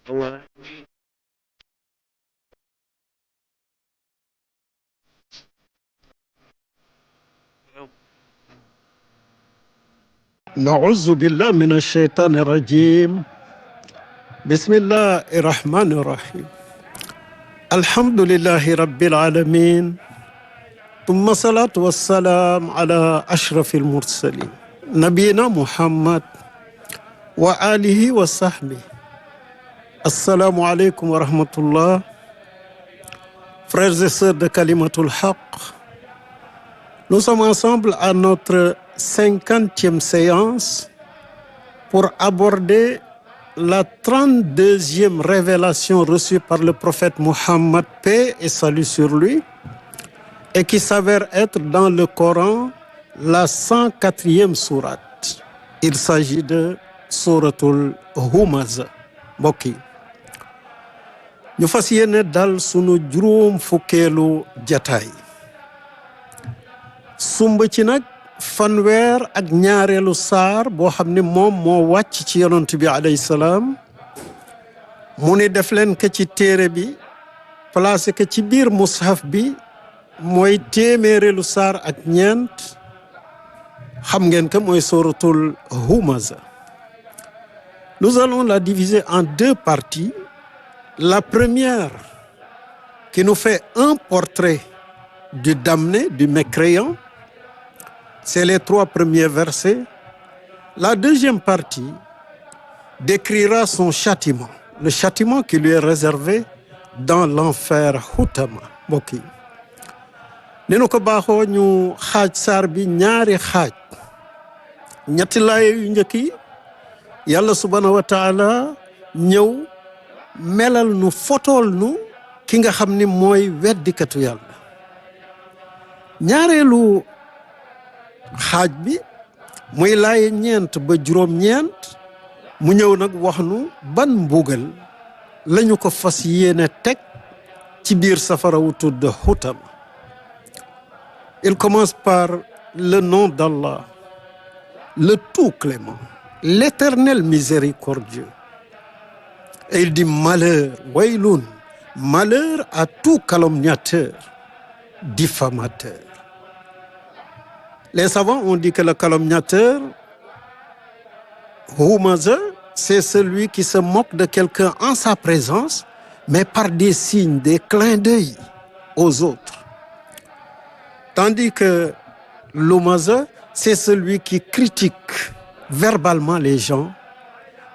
Allah. نعوذ بالله من الشيطان الرجيم بسم الله الرحمن الرحيم الحمد لله رب العالمين ثم الصلاة والسلام على أشرف المرسلين نبينا محمد وآله وصحبه السلام عليكم ورحمة الله. Frères et sœurs de Kalimatul Haq, nous sommes ensemble à notre 50e séance pour aborder la 32e révélation reçue par le prophète Mohammed, paix et salut sur lui, et qui s'avère être dans le Coran la 104e sourate. Il s'agit de Souratul Humaza. Mbokk yi ñu fas yéene dal sunu juróom fukkeelu jataay sumb ci nag fanweer ak ñaareelu saar boo xam ne moom moo wàcc ci yonent bi alayhi salaam mu ni def leen ko ci téere bi placé ko ci biir mushaf bi mooy téeméereelu saar ak ñeent xam ngeen ko mooy suratul Humaza. Nous allons la diviser en deux parties. La première qui nous fait un portrait du damné, du mécréant, c'est les 3 premiers versets. La deuxième partie décrira son châtiment, le châtiment qui lui est réservé dans l'enfer Hutama. Mbokk yi ni nu ko baaxoo ñu xaaj saar bi ñaari xaaj ñetti laaya yu njëkk yi yàlla subhanahu wa taala ñëw melal nu fotool nu ki nga xam ni mooy weddikatu yàlla. ñaareelu xaaj bi muy laaye ñeent ba juróom-ñeent mu ñëw nag wax nu ban mbugal lañu ko fas yéene teg ci biir safara wu tudd Hutama. Il commence par le nom d'Allah, le tout clément, l'éternel miséricordieux. Et il dit malheur, waylun, malheur à tout calomniateur, diffamateur. Les savants ont dit que le calomniateur, Humaza, c'est celui qui se moque de quelqu'un en sa présence, mais par des signes, des clins d'œil aux autres. Tandis que l'Humaza, c'est celui qui critique verbalement les gens,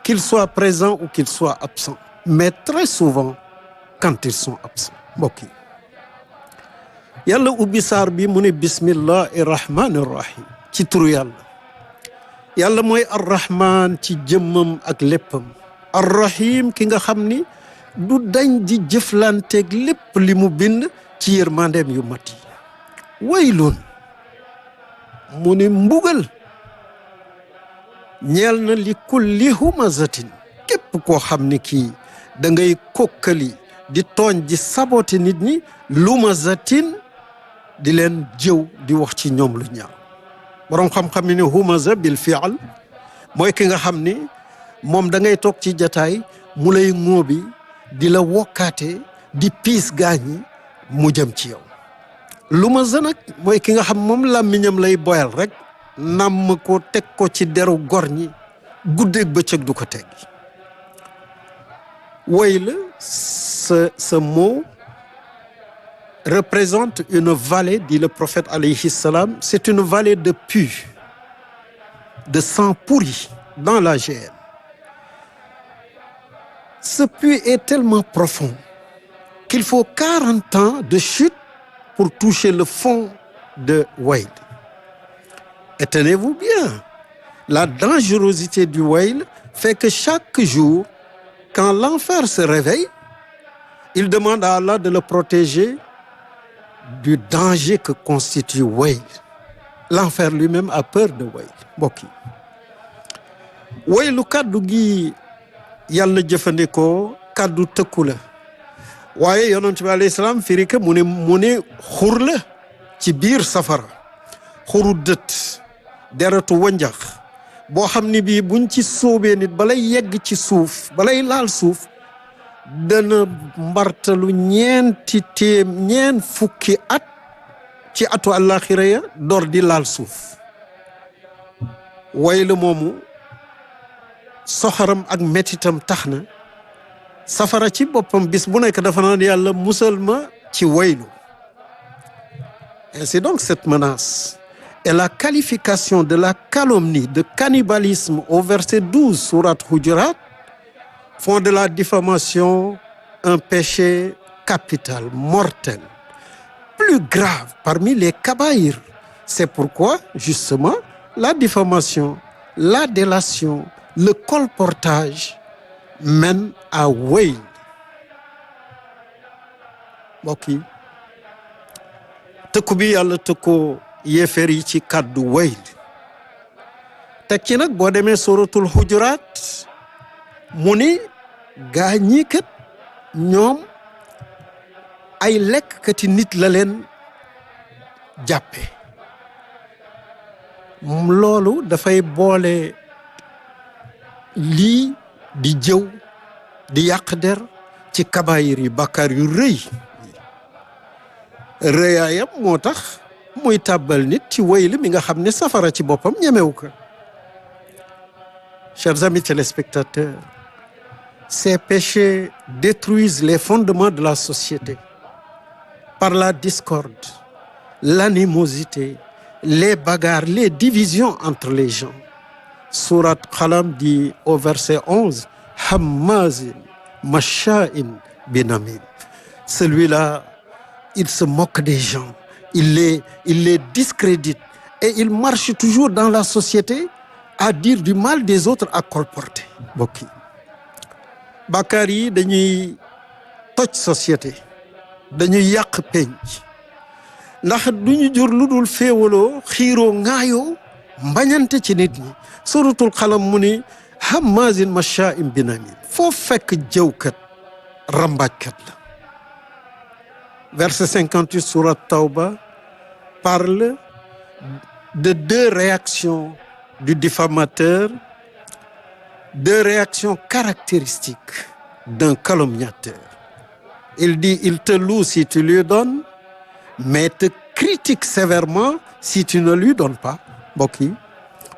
qu'ils soient présents ou qu'ils soient absents, mais très souvent quand ils sont absents. Mbokk yi yàlla ubbi saar bi mu ne bismillahi rahmani rahim ci turu yàlla mooy arrahman ci jëmmam ak léppam, arrahim ki nga xam ni du dañ di jëflanteeg lépp li mu bind ci yërmandeem yu mat yi. waylun mu ne mbugal ñeel na li kulli humazatin képp koo xam ni kii da ngay kokkali di tooñ di sabote nit ñi, lumazatin di leen jëw di wax ci ñoom lu ñaaw. borom xam-xam ni humaza bil fi'al mooy ki nga xam ni moom da ngay toog ci jataay mu lay ŋóobi di la wokkaate di piis gaañi mu jëm ci yow. lumaza nag mooy ki nga xam moom làmmiñam lay boyal rek namm ko teg ko ci deru gor ñi guddeeg bëccëg du ko teggi. Wayl, ce mot représente une vallée, dit le prophète alayhi salam, c'est une vallée de pus, de sang pourri dans la géhenne. Ce puits est tellement profond qu'il faut 40 ans de chute pour toucher le fond de Wayl. Et tenez-vous bien, la dangerosité du Wayl fait que chaque jour, quand l'enfer se réveille, il demande à Allah de le protéger du danger que constitue Wayl. L'enfer lui-même a peur de Wayl. Mbokk yi Waylu kàddu gi yàlla jëfandikoo kàddu tëkku la, waaye yonent bi alayhi salaam firi ko mu ne xur la ci biir safara, xuru dët deretu wanjax boo xam ni bii buñ ci sóobee nit balay yegg ci suuf balay laal suuf dana mbartalu ñeen fukki at ci atu àllaaxira ya door di laal suuf. waylu moomu soxaram ak mettitam tax na safara ci boppam bis bu nekk dafa naan yàlla musal ma ci waylu. Ainsi donc cette menace et la qualification de la calomnie de cannibalisme au verset 12 sourate Hujurat font de la diffamation un péché capital, mortel, plus grave parmi les kabaïr. C'est pourquoi, justement, la diffamation, la délation, le colportage mènent à wayl. mbokk yi tëkku bi yàlla tëkkoo yéeféer yi ci kàddu wayl teg ci nag boo demee suratul Hujurat mu ni gaa ñii kat ñoom ay lekkkati nit la leen jàppe. loolu dafay boole lii di jëw di yàq der ci kabaayir yi bàkkaar yu rëy rëyaayam moo tax muy tàbbal nit ci wayli mi nga xam ne safara ci boppam ñemewu ko. Chers amis téléspectateurs, ces péchés détruisent les fondements de la société par la discorde, l'animosité, les bagarres, les divisions entre les gens. Sourate Qalam dit au verset 11, Hammazin, Masha'in, Binamim. Celui-là, il se moque des gens, il les discrédite et il marche toujours dans la société à dire du mal des autres, à colporter. Mbokk yi bàkkaar yi dañuy toj société, dañuy yàq penc ndax duñu jur lu dul féewaloo xiiroo ŋaayoo mbañante ci nit ñi. suratul Qalam mu ni hammazin masha'in binamin, foo fekk jëwkat rambaajkat la. Verset 58 sourate Tawba parle de deux réactions du diffamateur, deux réactions caractéristiques d'un calomniateur. Il dit, il te loue si tu lui donnes, mais te critique sévèrement si tu ne lui donnes pas. mbokk yi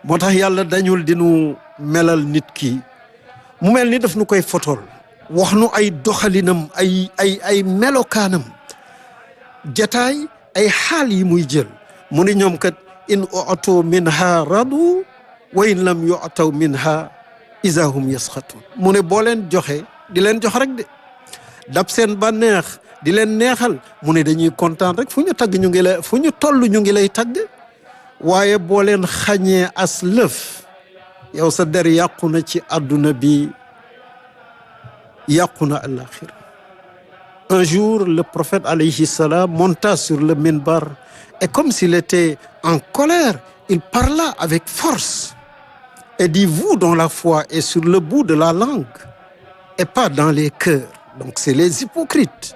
moo tax yàlla dañul dinu melal nit ki mu mel ni daf nu koy fotol wax nu ay doxalinam ay melokaanam jataay ay xaal yi muy jël mu ni ñoom kat in u'tu minha radu wa in lam yu'taw minha iza hum yasxatun. mu ne boo leen joxe di leen jox rek de dab seen bànneex di leen neexal mu ne dañuy kontaan rek fu ñu tagg ñu ngi lay fu ñu toll ñu ngi lay tagg. waaye boo leen xañee as lëf yow sa der yàqu na ci àdduna bi yàqu na àllaaxira. Un jour, le prophète alayhi salam monta sur le minbar et comme s'il était en colère, il parla avec force et dit, vous dont la foi est sur le bout de la langue et pas dans les cœurs. Donc c'est les hypocrites.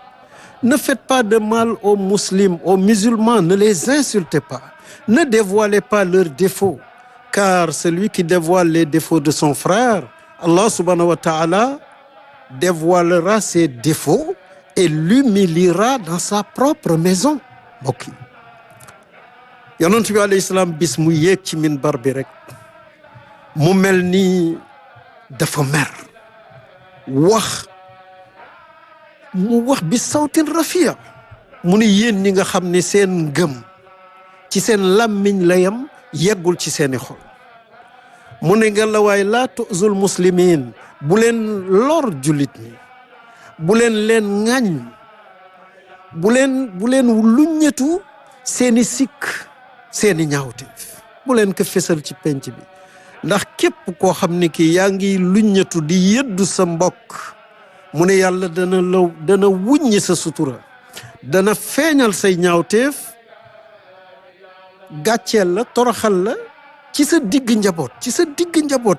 Ne faites pas de mal aux musulmans, ne les insultez pas. Ne dévoilez pas leurs défauts, car celui qui dévoile les défauts de son frère, Allah subhanahu wa ta'ala dévoilera ses défauts et l'humiliera dans sa propre maison. mbokk yi yonent bi alayhi salaam bis mu yéeg ci minbar bi rek mu mel ni dafa mer mu wax bi sawtin rafia mu ni yéen ñi nga xam ne seen ngëm ci seen làmmiñ la yam yeggul ci seeni xol mu ne nga la waay laa tuzul muslimin bu leen lor jullit ñi bu leen ŋañ bu leen luññetu seeni sikk seeni ñaawteef bu leen ko fesal ci penc bi ndax képp koo xam ne ki yaa ngi luññetu di yëddu sa mbokk mu ne yàlla dana wuññi sa sutura dana feeñal say ñaawteef gàcceel la toroxal la ci sa digg njaboot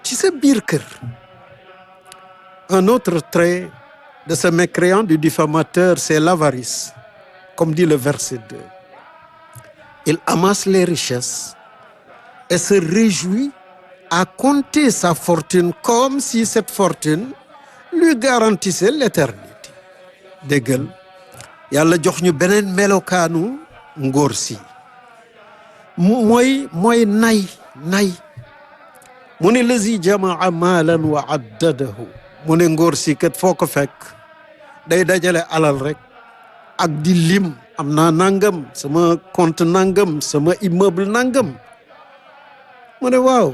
ci sa biir kër. Un autre trait de ce mécréant du diffamateur, c'est l'avarice, comme dit le verset 2. Il amasse les richesses et se réjouit à compter sa fortune comme si cette fortune lui garantissait l'éternité. déggal yàlla jox ñu beneen melokaanu ngóor si mooy nay mu ne lazi jamaa maalan wa addadahu mu ne ngóor si kat foo ko fekk day dajale alal rek ak di lim am naa nangam sama compte nangam sama immeuble nangam mu ne waaw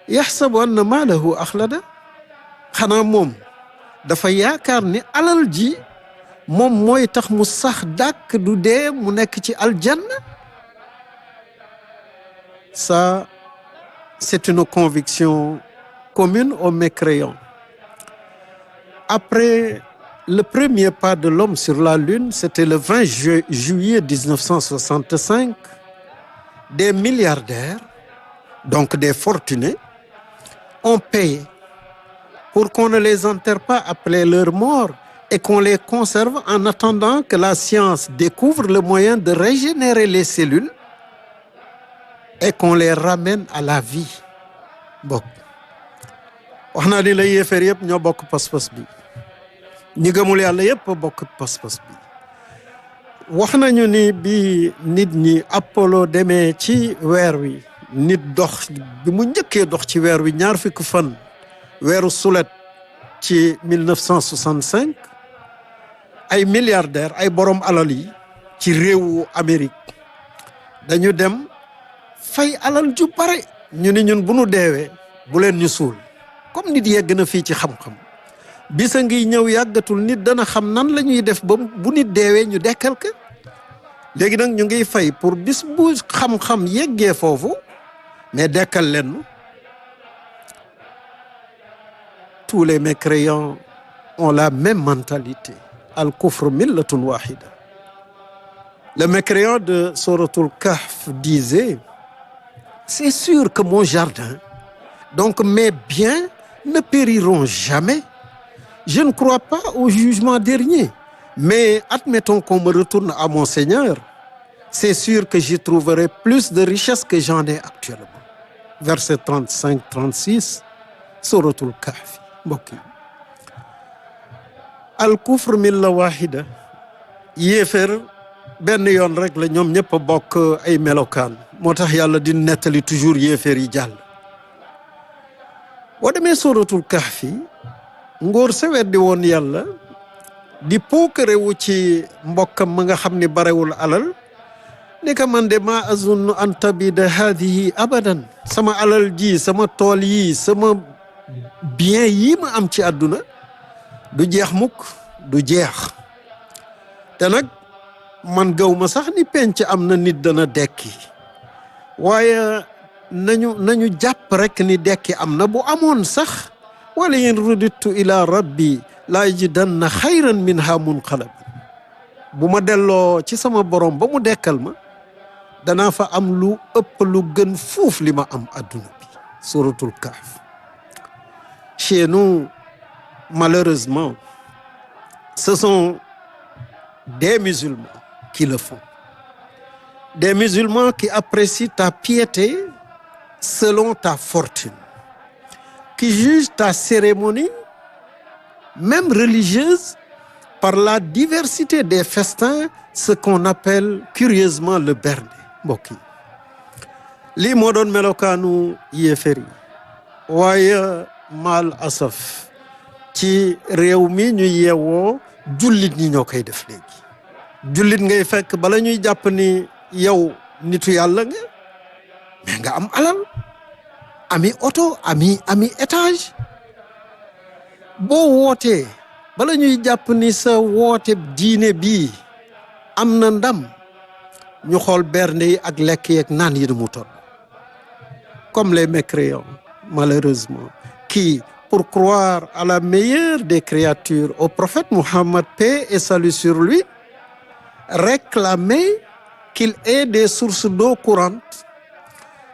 yaxsabu anna maalahu axlada xanaa moom dafa yaakaar ni alal ji moom mooy tax mu sax dàkk du dee mu nekk ci aljanna. Ça, c'est une conviction commune aux mécréants. Après le premier pas de l'homme sur la Lune, c'était le 20 juillet 1965, des milliardaires, donc des fortunés, ont payé pour qu'on ne les enterre pas après leur mort et qu'on les conserve en attendant que la science découvre le moyen de régénérer les cellules et qu'on les ramène à la vie. bokk wax naa ni la yéefar yëpp ñoo bokk pas-pas bi ñi gëmul yàlla yëpp bokk pas-pas bi. wax nañu ni bi nit ñi Apollo demee ci weer wi nit dox bi mu njëkkee dox ci weer wi ñaar fukki fan weeru sulet ci 1965 ay milliardaires ay borom alal yi ci réewu Amérique dañu dem fay alal ju bare ñu ni ñun bu nu deewee bu leen ñu suul comme nit yegg na fii ci xam-xam bisa ngi ñëw yàggatul nit dana xam nan la ñuy def ba bu nit deewee ñu dekkal ka léegi nag ñu ngiy fay pour bis bu xam-xam yeggee foofu mais dekkal leen. Tous les mécréants ont la même mentalité. Al-kufr millatun wahida. Le mécréant de Souratul Kahf disait: c'est sûr que mon jardin, donc mes biens, ne périront jamais. Je ne crois pas au jugement dernier. Mais admettons qu'on me retourne à mon Seigneur. C'est sûr que j'y trouverai plus de richesses que j'en ai actuellement. Verset 35-36, Souratul Kahf. mbokk yi al kufr milla wahida yéeféer benn yoon rek la ñoom ñëpp a bokk ay melokaan moo tax yàlla di nettali toujours yéeféer yi jàll. boo demee suratul kahfi ngóor sa weddi woon yàlla di puukarewu ci mbokkam ma nga xam ni barewul alal ni ka man de ma azunnu an tabida hadihi abadan sama alal ji sama tool yi sama bien yi ma am ci àdduna du jeex mukk du jeex te nag man gaw ma sax ni penc am na nit dana dekki waaye nañu jàpp rek ni dekki am na bu amoon sax wala in ruditu ila rabbi la yajidanna xayran minha munqalab bu ma delloo ci sama borom ba mu dekkal ma danaa fa am lu ëpp lu gën fuuf li ma am àdduna bi. Suratul Kahf. Chez nous, malheureusement, ce sont des musulmans qui le font. Des musulmans qui apprécient ta piété selon ta fortune, qui jugent ta cérémonie, même religieuse, par la diversité des festins, ce qu'on appelle curieusement le berne. mbokk yi lii moo doon melokaanu yéefar yi waaye mal asaf ci réew mi ñu yeewoo jullit ñi ñoo koy def léegi. jullit ngay fekk bala ñuy jàpp ni yow nitu yàlla nga mais nga am alal ami oto ami étage boo wootee bala ñuy jàpp ni sa woote diine bii am na ndam ñu xool bernde yi ak lekk yeeg naan yi mu toll. Comme les mécréants malheureusement qui, pour croire à la meilleure des créatures, au prophète Mohammed, paix et salut sur lui, réclamaient qu'il ait des sources d'eau courantes,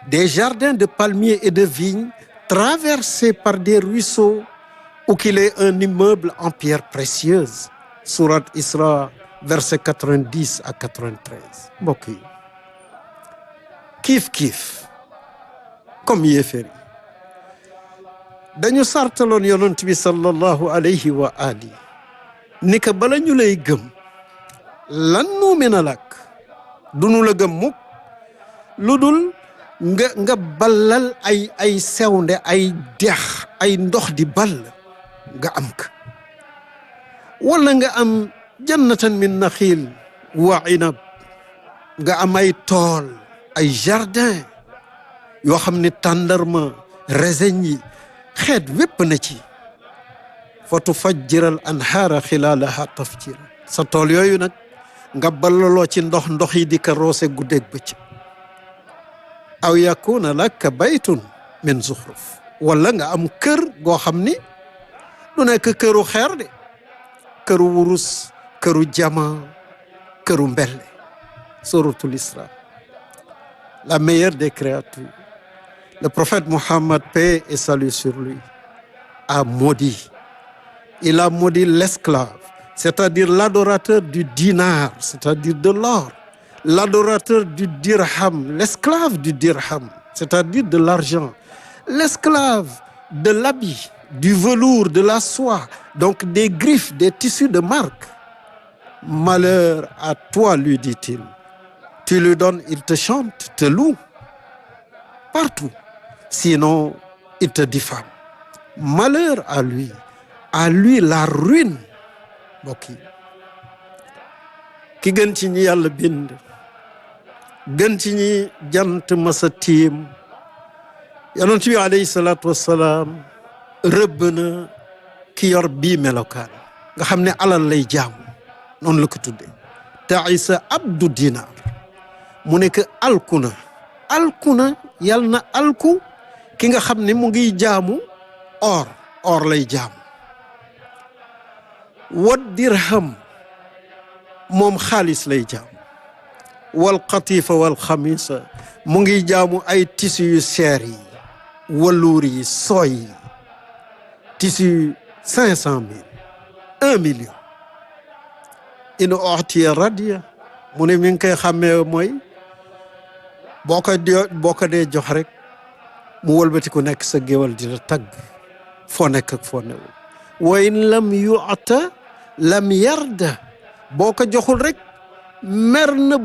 des jardins de palmiers et de vignes traversés par des ruisseaux, ou qu'il ait un immeuble en pierre précieuse. Sourate Isra, versets 90 à 93. mbokk yi kiif kiif comme yéeféer yi dañu sartaloon yonent bi sallallahu alayhi wa ali ni ka bala ñu lay gëm lan nuumina lak dunu la gëm mukk lu dul nga ballal ay sewnde ay dex ay ndox di ball nga am ka wala nga am jannatan min naxiil wa inab nga am ay tool ay jardin yoo xam ne tàndarma raisin yi xeet wépp na ci fa tufajjiral anhaara xilaalaha tafjir sa tool yooyu nag nga ballaloo ci ndox yi di ka roose guddeeg bëccëg aw yakuna laka baytun min zuxruf wala nga am kër goo xam ni du nekk këru xeer de këru wurus këru jama këru mbelle suratul Isra. La meilleure des créatures, le prophète Mohammed, paix et salut sur lui, a maudit. Il a maudit l'esclave, c'est-à-dire l'adorateur du dinar, c'est-à-dire de l'or, l'adorateur du dirham, l'esclave du dirham, c'est-à-dire de l'argent, l'esclave de l'habit, du velours, de la soie, donc des griffes, des tissus de marque. Malheur à toi, lui dit-il. Tu lui donnes, il te chante, te loue, partout. Sinon, il te diffame. Malheur à lui la ruine. Mbokk yi ki gën ci ñi yàlla bind gën ci ñi jant masa tiim yonent bi alayhi salaatu wassalaam rëbb na ki yor bii melokaan nga xam ne alal lay jaamu noonu la ko tudde taisa abdu dinar mu nekk alkuna yal na alku ki nga xam ne mu ngi jaamu or lay jaamu wa dirham moom xaalis lay jaamu wal qatifa wal xamisa mu ngi jaamu ay tissu yu seer yi waluur yi sooy yi tissu 500,000 1 million in oxtiya radia mu ne mi ngi koy xàmmee mooy boo ko dee jox rek mu wëlbati ku nekk sa géwal di la tagg foo nekk ak foo newul wa in lam yu'ta lam yarda boo ko joxul rek mer na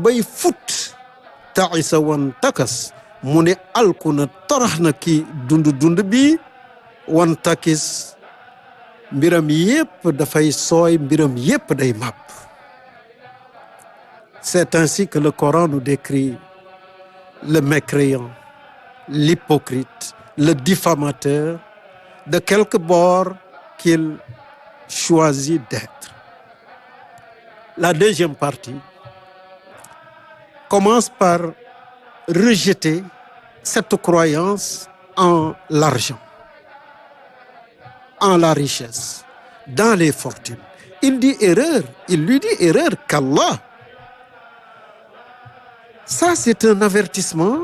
bay fut taisa wan takas mu ne alku na torax na ki dund bi wan takis mbiram yépp dafay sooy mbiram yépp day màpp. C'est ainsi que le Coran nous décrit le mécréant, l'hypocrite, le diffamateur, de quelque bord qu'il choisit d'être. La deuxième partie commence par rejeter cette croyance en l'argent, en la richesse, dans les fortunes. Il lui dit erreur qu'Allah. Ça, c'est un avertissement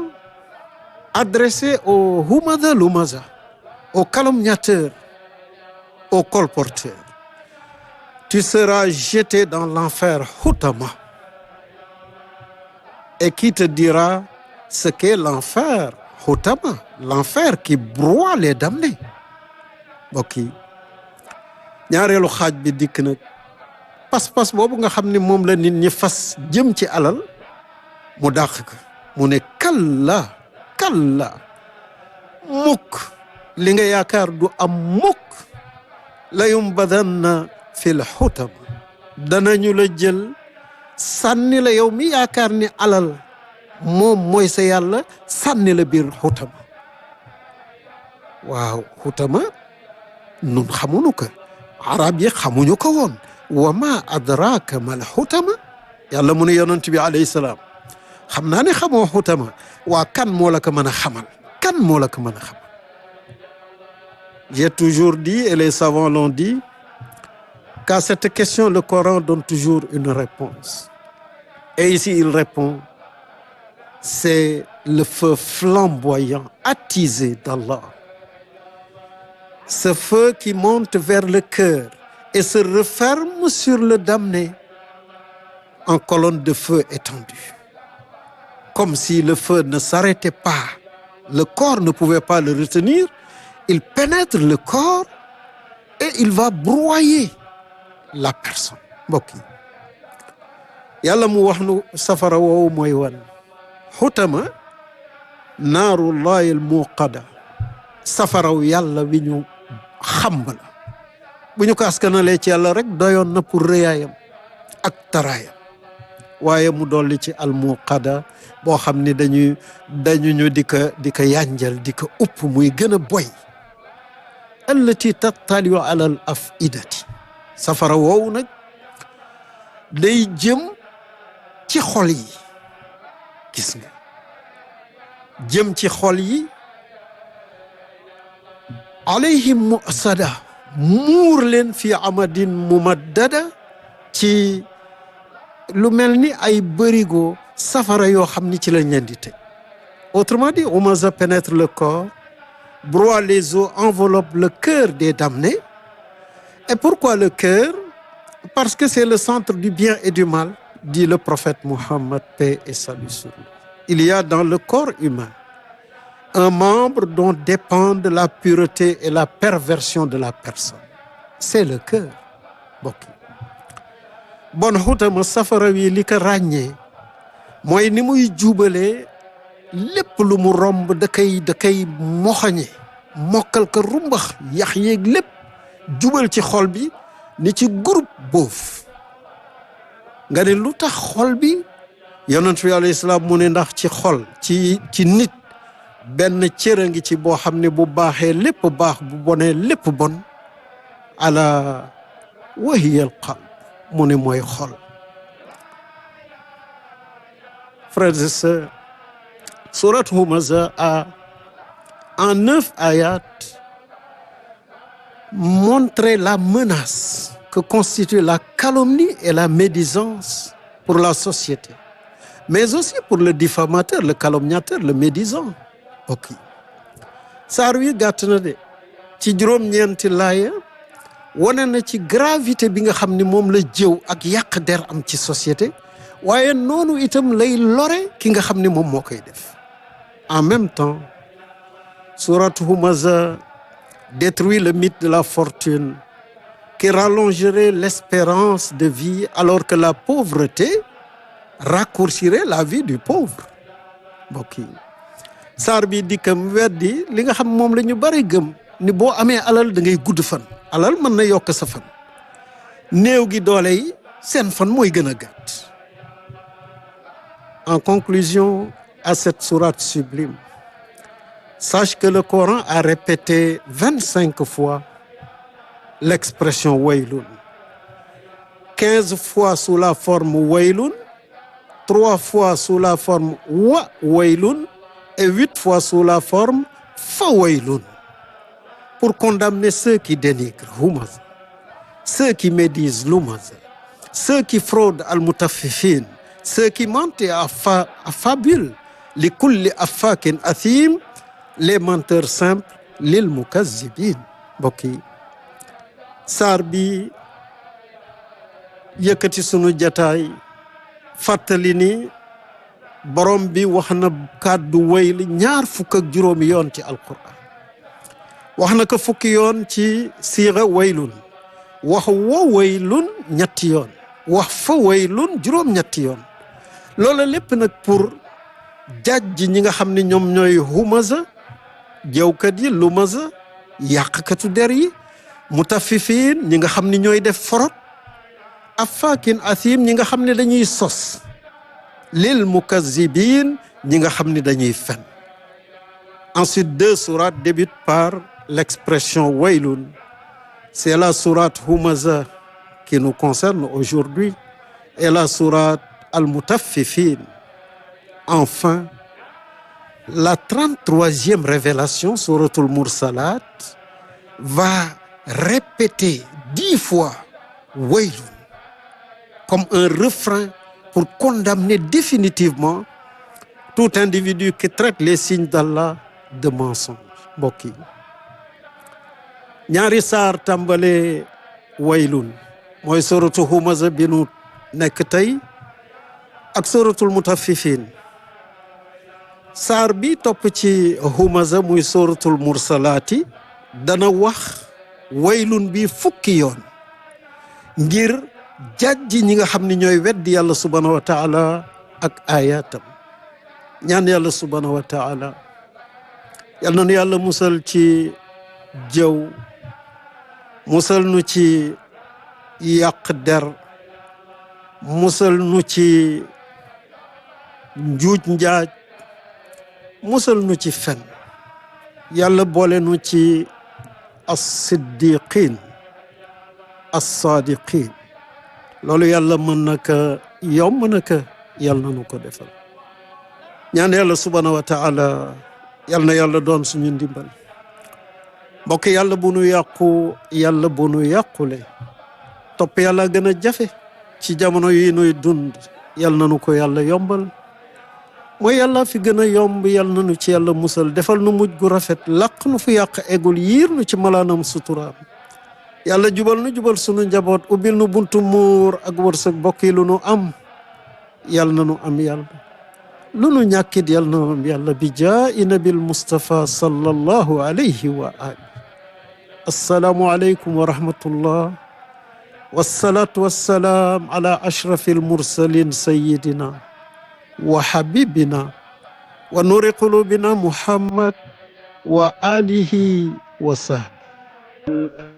adressé aux humada lumaza, aux calomniateurs, aux colporteurs. Tu seras jeté dans l'enfer Hutama. Et qui te dira ce qu'est l'enfer Hutama, l'enfer qui broie les damnés. Mbokk yi ñaareelu xaaj bi dikk nag pas-pas boobu nga xam ne moom la nit ñi fas jëm ci alal mu dàq ko mu ne kalla mukk li nga yaakaar du am mukk la yumbadanna fil xutam danañu la jël sànni la yow mi yaakaar ni alal moom mooy sa yàlla sànni la biir xutama waaw xutama nun xamuñu ko arab yi xamuñu ko woon wa ma adraka mal xutama yàlla mu ne yonent bi alayhi salaam xam naa ne xamoo xutama waa kan moo la ko mën a xamal j'ai toujours dit et les savants l'ont dit qu'à cette question le Coran donne toujours une réponse et ici il répond c'est le feu flamboyant attisé d'Allah, ce feu qui monte vers le cœur et se referme sur le damné en colonne de feu étendue, comme si le feu ne s'arrêtait pas, le corps ne pouvait pas le retenir, il pénètre le corps et il va broyer la personne mbokk yi yàlla mu wax nu safara woowu mooy wan xutama naarullahi al muqada safaraw yàlla wi ñu xamb la bu ñu ko askanalee ci yàlla rek doyoon na pour rëyaayam ak taraayam waaye mu dolli ci al muqada boo xam ni dañu ñu di ko yànjal di ko upp muy gën a boy allati tattaliu ala al afidati safara woowu nag day jëm ci xol yi gis nga jëm ci xol yi alayhim mu'sada muur leen fi amadin mumaddada ci lu mel ni ay bërigo safara yoo xam ni ci lañ leen di tëj autrement dit humaza pénètre le corps broie les os enveloppe le cœur des damnés et pourquoi le cœur parce que c'est le centre du bien et du mal dit le prophète Mohammed paix et salut sur lui il y a dans le corps humain un membre dont dépendent la pureté et la perversion de la personne c'est le cœur bokk bon xutama safara wi li ko ràññee mooy ni muy jubalee lépp lu mu romb da kay moxañe mokkal ko rumbax yax yéeg lépp jubal ci xol bi ni ci groupe boof nga ne lu tax xol bi yonent bi alayhi salaam mu ne ndax ci xol ci nit benn cër a ngi ci boo xam ne bu baaxee lépp baax bu bonee lépp bon ala wahiyal qalb mu ne mooy xol frères et sœurs sourate Humaza a en 9 ayats montré la menace que constitue la calomnie et la médisance pour la société mais aussi pour le diffamateur le calomniateur le médisant ok saar wi gàtt na de ci juróom-ñeenti laaya wane na ci gravité bi nga xam ni moom la jëw ak yàq der am ci société waaye noonu itam lay lore ki nga xam ni moom moo koy def en même temps sourate Humaza détruit le mythe de la fortune qui rallongerait l'espérance de vie alors que la pauvreté raccourcirait la vie du pauvre mbokk yi saar bi dikkam weddi li nga xam moom la ñu bari gëm ni boo amee alal da ngay gudd fan alal mën na yokk sa fan néew gi doole yi seen fan mooy gën a gàtt en conclusion à cette sourate sublime sache que le Coran a répété 25 fois l'expression waylun 15 fois sous la forme waylun 3 fois sous la forme wa waylun et 8 fois sous la forme fa waylun pour condamner ceux qui dénigrent Humaza, ceux qui médisent l'Humaza, ceux qui fraudent al-mutaffifin, ceux qui mentent et affabulent li kulli affakin athim, les menteurs simples lil mukazzibin. mbokk yi saar bi yëkkati sunu jataay fàttali ni borom bi wax na kàddu wayl 25 yoon ci alquran wax na ko fukki yoon ci siira waylun wax wa waylun 3 yoon wax fa waylun 7 yoon loola lépp nag pour jàjj ñi nga xam ne ñoom ñooy Humaza jawkat yi lumaza yàqkatu der yi mutaffifin ñi nga xam ne ñooy def forot affakin athim ñi nga xam ne dañuy sos lil mukazzibin ñi nga xam ne dañuy fen ensuite 2 sourates débutent par l'expression waylun c'est la sourate Humaza qui nous concerne aujourd'hui et la sourate al-mutaffifin enfin la 33e révélation souratul Mursalat va répéter 10 fois waylun comme un refrain pour condamner définitivement tout individu qui traite les signes d'Allah de mensonge. mbokk yi ñaari saar tàmbale waylun mooy suratu Humaza bi nu nekk tey ak suratul mutaffifin saar bi topp ci Humaza muy suratul Mursalati dana wax waylun bi fukki yoon ngir jàjji ñi nga xam ne ñooy weddi yàlla subhanahu wa taala ak ayatam. ñaan yàlla subhanahu wa taala yal na nu yàlla musal ci jëw, musal nu ci yàq der, musal nu ci njuuj njaaj, musal nu ci fen. yàlla boole nu ci as-siddiqin as-sadiqin. loolu yàlla mën na ko, yomb na ko, yàlla na nu ko defal. ñaan yàlla subhanahu wa taala yal na yàlla doon suñu ndimbal. mbokk yàlla bu nu yàqu, yàlla bu nu yàqule. topp yàlla gën a jafe ci jamono yi nuy dund. yal na nu ko yàlla yombal. mooy yàlla fi gën a yomb, yal na nu ci yàlla musal. defal nu mujj gu rafet, laq nu fu yàq egul, yiir nu ci malaanam suturaam. yàlla jubal nu, jubal sunu njaboot, ubbil nu buntu muur ak wërsëg. bokk yi lu nu am yal na nu am yàlla, lu nu ñàkkit yal na nu am yàlla, bi jaa'i nabil Mustafa sallallahu alayhi wa ali. assalaamu aleykum wa rahmatullah. wassalaatu wassalaam ala ashrafi almursalin sayidina wa habibina wa nuri qulubina Muhammad wa alihi wa sahbihi.